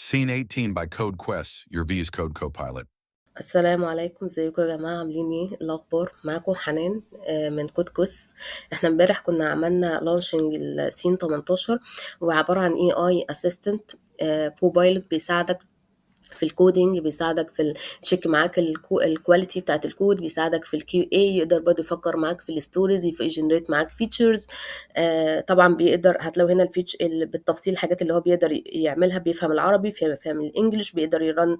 Scene 18 by Code Quest, your V's Code Copilot. السلام عليكم، ازيكم يا جماعة؟ عاملين ايه؟ الأخبار معاكم حنان من كود كويس. احنا امبارح كنا عملنا لانشنج السين 18، وعبارة عن AI assistant كوبايلوت بيساعدك في الكودينج، بيساعدك في تشيك معاك الكواليتي بتاعت الكود، بيساعدك في الكيو اي، يقدر برضه يفكر معاك في الستوريز، يجنريت معاك فيتشرز. طبعا بيقدر، هتلاقوا هنا الفيتش بالتفصيل الحاجات اللي هو بيقدر يعملها. بيفهم العربي، بيفهم الانجليش، بيقدر يرن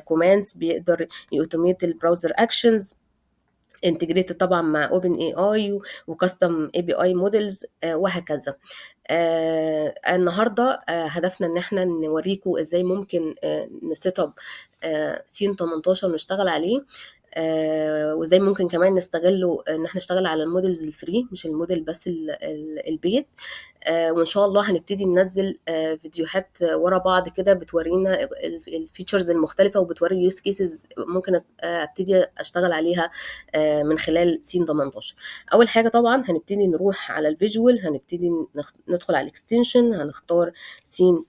كوماندز، بيقدر يوتوميت البراوزر اكشنز، انتجريتد طبعا مع اوبن اي اي وكاستم اي بي اي موديلز وهكذا. النهارده هدفنا ان احنا نوريكم ازاي ممكن نسيت اب سين 18 نشتغل عليه، وازاي ممكن كمان نستغله ان احنا نشتغل على المودلز الفري، مش الموديل بس البيت. وان شاء الله هنبتدي ننزل فيديوهات ورا بعض كده بتورينا الفيتشرز المختلفه، وبتوري اليوز كيسز ممكن ابتدي اشتغل عليها من خلال سين 18. اول حاجه طبعا هنبتدي نروح على الفيجوال، هنبتدي ندخل على الاكستنشن، هنختار سين،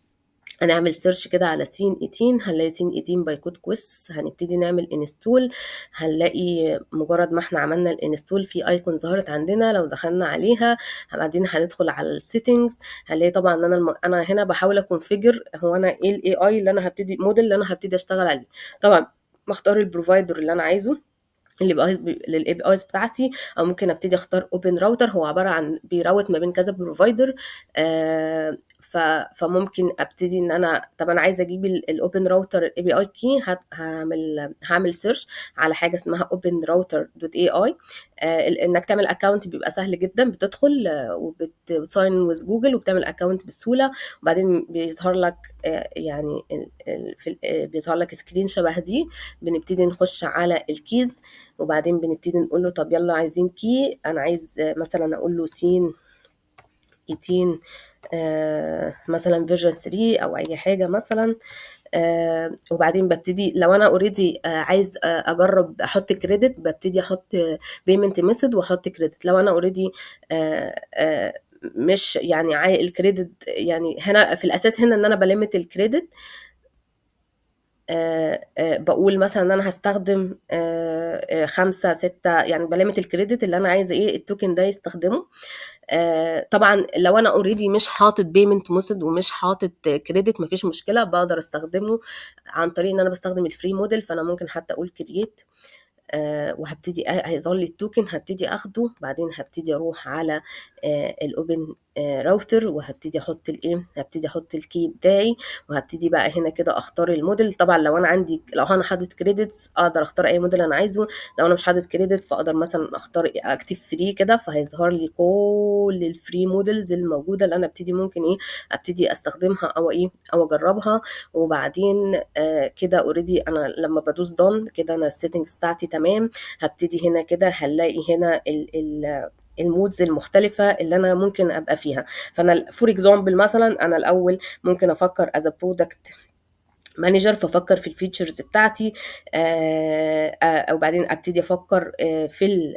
هنعمل سيرش كده على سين 18، هنلاقي سين 18 باي كود كويس. هنبتدي نعمل انستول، هنلاقي مجرد ما احنا عملنا الانستول في ايكون ظهرت عندنا، لو دخلنا عليها بعدين هندخل على السيتنجز. هنلاقي طبعا ان انا هنا بحاول اكونفيجر هو انا ايه الاي اي اللي انا هبتدي، موديل اللي انا هبتدي اشتغل عليه. طبعا بختار البروفايدر اللي انا عايزه للاي بي ايز بتاعتي، او ممكن ابتدي اختار اوبن راوتر. هو عباره عن بيراوت ما بين كذا بروفايدر. فممكن ابتدي ان انا، طب انا عايزه اجيب الاوبن راوتر اي بي اي كي، هعمل سيرش على حاجه اسمها اوبن راوتر دوت اي اي. انك تعمل اكونت بيبقى سهل جدا، بتدخل وبتساين ويز جوجل وبتعمل اكونت بسهوله، وبعدين بيظهر لك يعني بيظهر لك سكرين شبه دي. بنبتدي نخش على الكيز، وبعدين بنبتدي نقول له طب يلا عايزين كي، انا عايز مثلا اقول له سين 18 مثلا فيرجن 3 او اي حاجه مثلا. وبعدين ببتدي لو انا اوريدي عايز اجرب احط كريدت، ببتدي احط بيمنت ميثود واحط كريدت. لو انا اوريدي مش يعني الكريدت، يعني هنا في الاساس هنا ان انا بلمت الكريدت. بقول مثلا ان انا هستخدم 5 6، يعني بلمت الكريدت اللي انا عايزه ايه التوكن ده يستخدمه. طبعا لو انا اوريدي مش حاطط بيمنت ميثود ومش حاطط كريدت، مفيش مشكله، بقدر استخدمه عن طريق ان انا بستخدم الفري موديل. فانا ممكن حتى اقول كرييت، وهبتدي هيظهر لي التوكن، هبتدي اخده، بعدين هبتدي اروح على الاوبن راوتر، وهبتدي احط الايه، هبتدي احط الكي بتاعي، وهبتدي بقى هنا كده اختار الموديل. طبعا لو انا حاطط كريدتس اقدر اختار اي موديل انا عايزه. لو انا مش حاطط كريدت فاقدر مثلا اختار اكتب فري كده، فهيظهر لي كل الفري موديلز الموجوده اللي انا ممكن ايه ابتدي استخدمها او ايه او اجربها. وبعدين كده اوريدي انا لما بدوس دون كده انا السيتنجز بتاعتي تمام. هبتدي هنا كده هنلاقي هنا المودز المختلفة اللي أنا ممكن أبقى فيها. فأنا فور إكزامبل مثلا أنا الأول ممكن أفكر as a product مانجر، فافكر في الفيتشرز بتاعتي، وبعدين ابتدي افكر في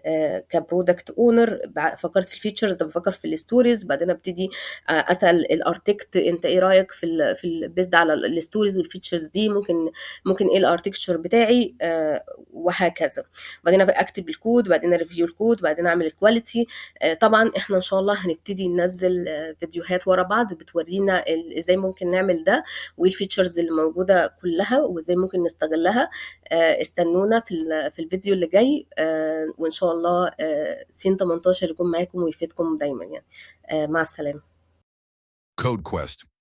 كبرودكت اونر. فكرت في الفيتشرز، طب بفكر في الستوريز، بعدين ابتدي اسال الارتكت انت ايه رايك في بيزد على الستوريز والفيتشرز دي، ممكن ايه الاركتكتشر بتاعي، وهكذا. بعدين ابقى اكتب الكود، بعدين ريفيو الكود، بعدين اعمل الكواليتي. طبعا احنا ان شاء الله هنبتدي ننزل فيديوهات ورا بعض بتورينا ازاي ممكن نعمل ده، والفيتشرز اللي موجوده كلها، وازاي ممكن نستغلها. استنونا في الفيديو اللي جاي، وان شاء الله سين 18 يكون معاكم ويفيدكم دايما يعني. مع السلامه. Code Quest.